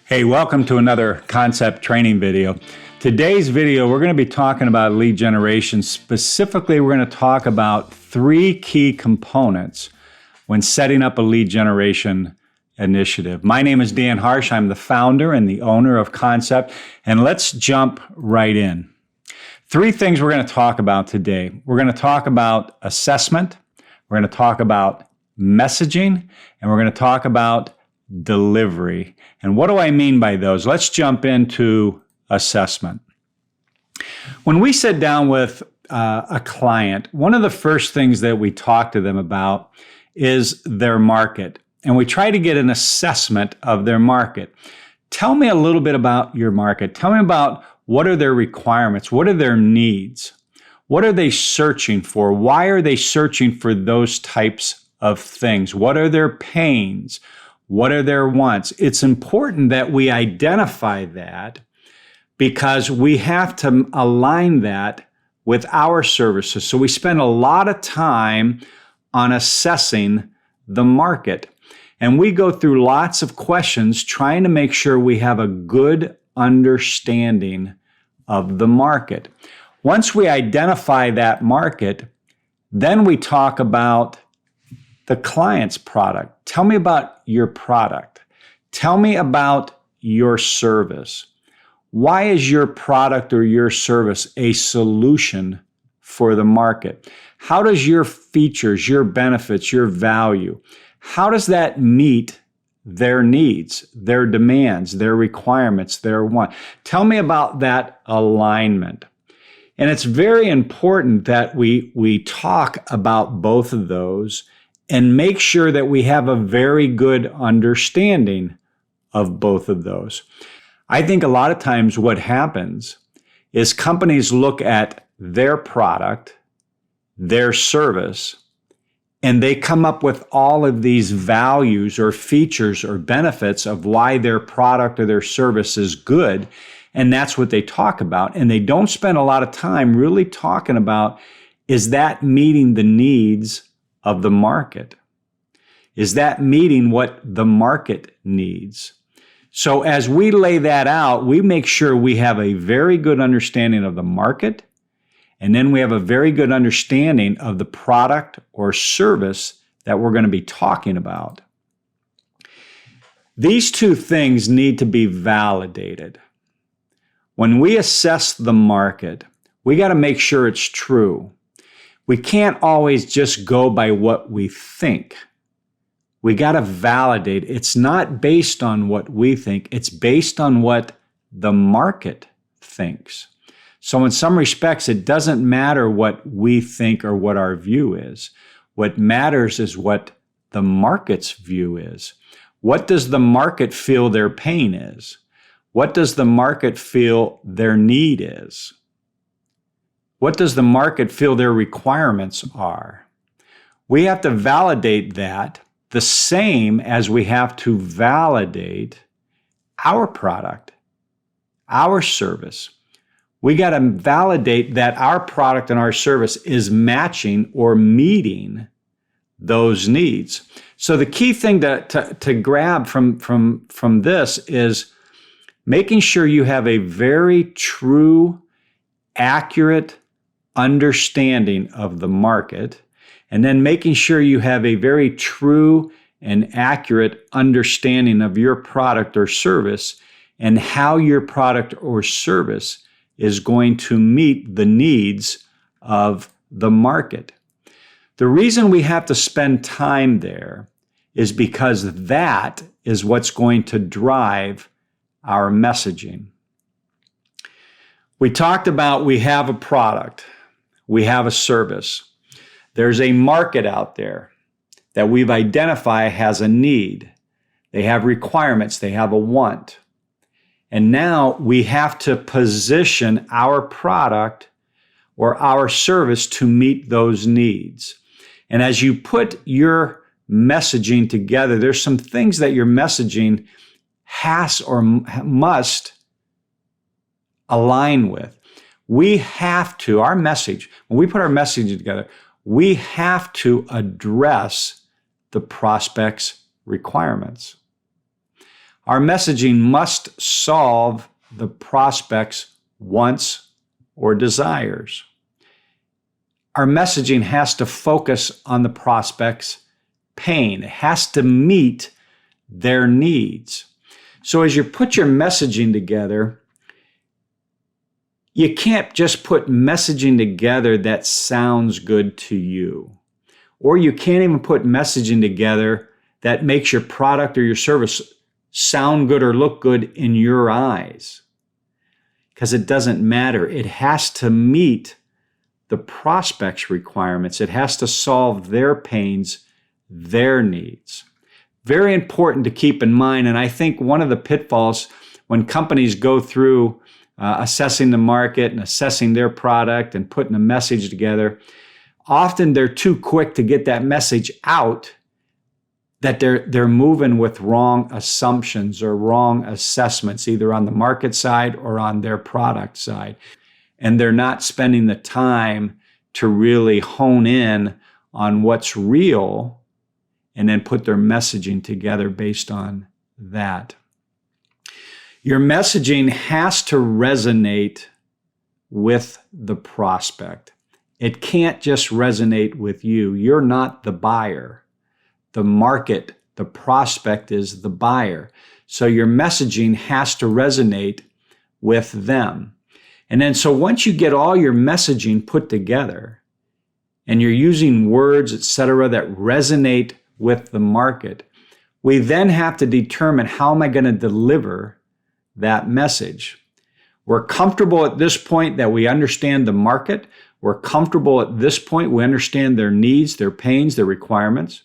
Hey, welcome to another concept training video. Today's video, we're going to be talking about lead generation. Specifically, we're going to talk about 3 key components when setting up a lead generation initiative. My name is Dan Harsh. I'm the founder and the owner of Concept, and let's jump right in. 3 things we're going to talk about today. We're going to talk about assessment, we're going to talk about messaging, and we're going to talk about delivery. And what do I mean by those? Let's jump into assessment. When we sit down with a client, one of the first things that we talk to them about is their market. And we try to get an assessment of their market. Tell me a little bit about your market. Tell me about what are their requirements? What are their needs? What are they searching for? Why are they searching for those types of things? What are their pains? What are their wants? It's important that we identify that because we have to align that with our services. So we spend a lot of time on assessing the market. And we go through lots of questions trying to make sure we have a good understanding of the market. Once we identify that market, then we talk about the client's product. Tell me about your product. Tell me about your service. Why is your product or your service a solution for the market? How does your features, your benefits, your value, how does that meet their needs, their demands, their requirements, their want? Tell me about that alignment. And it's very important that we talk about both of those and make sure that we have a very good understanding of both of those. I think a lot of times what happens is companies look at their product, their service, and they come up with all of these values or features or benefits of why their product or their service is good. And that's what they talk about. And they don't spend a lot of time really talking about, is that meeting the needs of the market? Is that meeting what the market needs? So as we lay that out, we make sure we have a very good understanding of the market, and then we have a very good understanding of the product or service that we're going to be talking about. These 2 things need to be validated. When we assess the market, we got to make sure it's true. We can't always just go by what we think. We got to validate. It's not based on what we think. It's based on what the market thinks. So in some respects, it doesn't matter what we think or what our view is. What matters is what the market's view is. What does the market feel their pain is? What does the market feel their need is? What does the market feel their requirements are? We have to validate that the same as we have to validate our product, our service. We got to validate that our product and our service is matching or meeting those needs. So the key thing to grab from this is making sure you have a very true, accurate understanding of the market, and then making sure you have a very true and accurate understanding of your product or service and how your product or service is going to meet the needs of the market. The reason we have to spend time there is because that is what's going to drive our messaging. We talked about we have a product. We have a service. There's a market out there that we've identified has a need. They have requirements. They have a want. And now we have to position our product or our service to meet those needs. And as you put your messaging together, there's some things that your messaging has or must align with. We have to, our message, when we put our messaging together, we have to address the prospect's requirements. Our messaging must solve the prospect's wants or desires. Our messaging has to focus on the prospect's pain. It has to meet their needs. So as you put your messaging together, you can't just put messaging together that sounds good to you. Or you can't even put messaging together that makes your product or your service sound good or look good in your eyes. Because it doesn't matter. It has to meet the prospect's requirements. It has to solve their pains, their needs. Very important to keep in mind. And I think one of the pitfalls when companies go through assessing the market and assessing their product and putting a message together, often they're too quick to get that message out that they're moving with wrong assumptions or wrong assessments, either on the market side or on their product side. And they're not spending the time to really hone in on what's real and then put their messaging together based on that. Your messaging has to resonate with the prospect. It can't just resonate with you. You're not the buyer. The market, the prospect is the buyer. So your messaging has to resonate with them. And then so once you get all your messaging put together and you're using words, etc., that resonate with the market, we then have to determine how am I going to deliver that message. We're comfortable at this point that we understand the market. We're comfortable at this point we understand their needs, their pains, their requirements.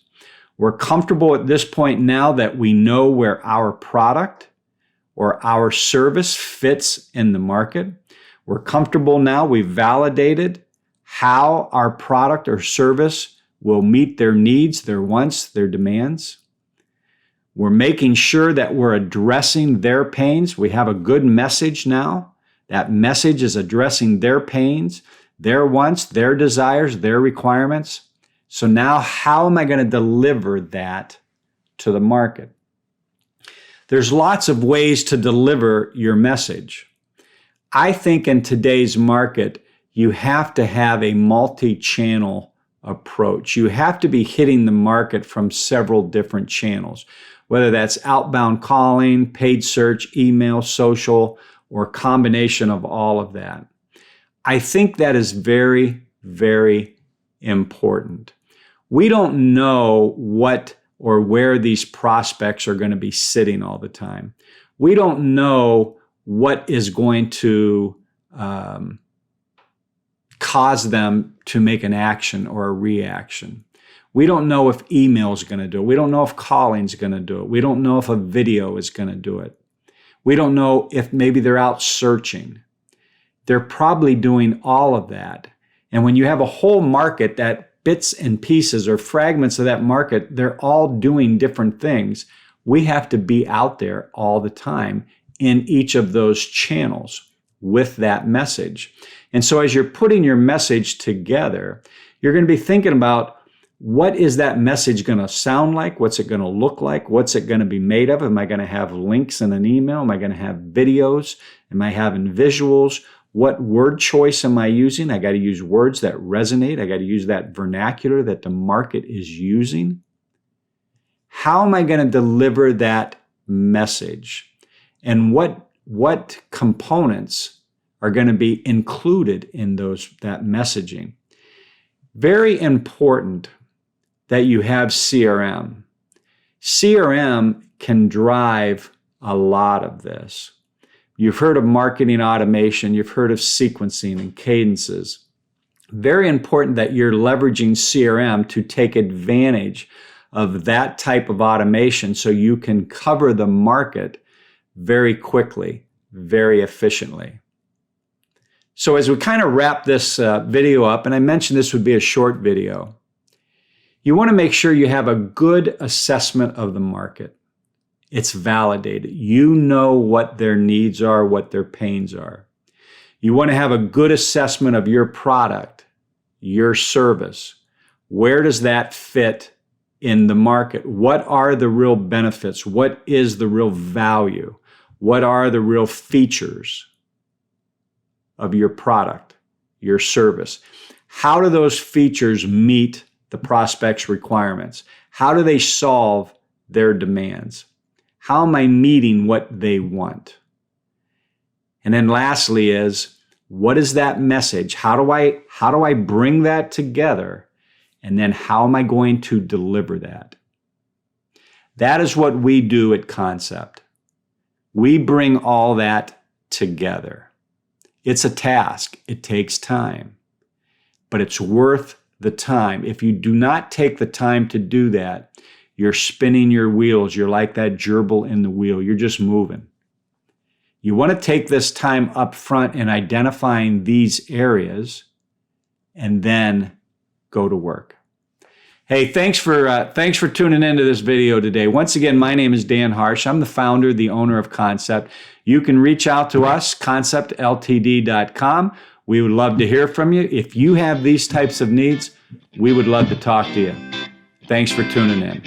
We're comfortable at this point now that we know where our product or our service fits in the market. We're comfortable now, we've validated how our product or service will meet their needs, their wants, their demands. We're making sure that we're addressing their pains. We have a good message now. That message is addressing their pains, their wants, their desires, their requirements. So now how am I going to deliver that to the market? There's lots of ways to deliver your message. I think in today's market, you have to have a multi-channel approach. You have to be hitting the market from several different channels, whether that's outbound calling, paid search, email, social, or a combination of all of that. I think that is very, very important. We don't know what or where these prospects are going to be sitting all the time. We don't know what is going to cause them to make an action or a reaction. We don't know if email is going to do it. We don't know if calling is going to do it. We don't know if a video is going to do it. We don't know if maybe they're out searching. They're probably doing all of that. And when you have a whole market that bits and pieces or fragments of that market, they're all doing different things. We have to be out there all the time in each of those channels with that message. And so as you're putting your message together, you're going to be thinking about what is that message going to sound like? What's it going to look like? What's it going to be made of? Am I going to have links in an email? Am I going to have videos? Am I having visuals? What word choice am I using? I got to use words that resonate. I got to use that vernacular that the market is using. How am I going to deliver that message? And what components are going to be included in that messaging? Very important that you have CRM. CRM can drive a lot of this. You've heard of marketing automation. You've heard of sequencing and cadences. Very important that you're leveraging CRM to take advantage of that type of automation so you can cover the market very quickly, very efficiently. So as we kind of wrap this video up, and I mentioned this would be a short video, you want to make sure you have a good assessment of the market. It's validated. You know what their needs are, what their pains are. You want to have a good assessment of your product, your service. Where does that fit in the market? What are the real benefits? What is the real value? What are the real features of your product, your service? How do those features meet the prospect's requirements? How do they solve their demands? How am I meeting what they want? And then lastly is, what is that message? How do I bring that together? And then how am I going to deliver that? That is what we do at Concept. We bring all that together. It's a task. It takes time, but it's worth the time. If you do not take the time to do that, you're spinning your wheels. You're like that gerbil in the wheel. You're just moving. You want to take this time up front in identifying these areas and then go to work. Hey, thanks for tuning into this video today. Once again, my name is Dan Harsh. I'm the founder, the owner of Concept. You can reach out to us, conceptltd.com. We would love to hear from you. If you have these types of needs, we would love to talk to you. Thanks for tuning in.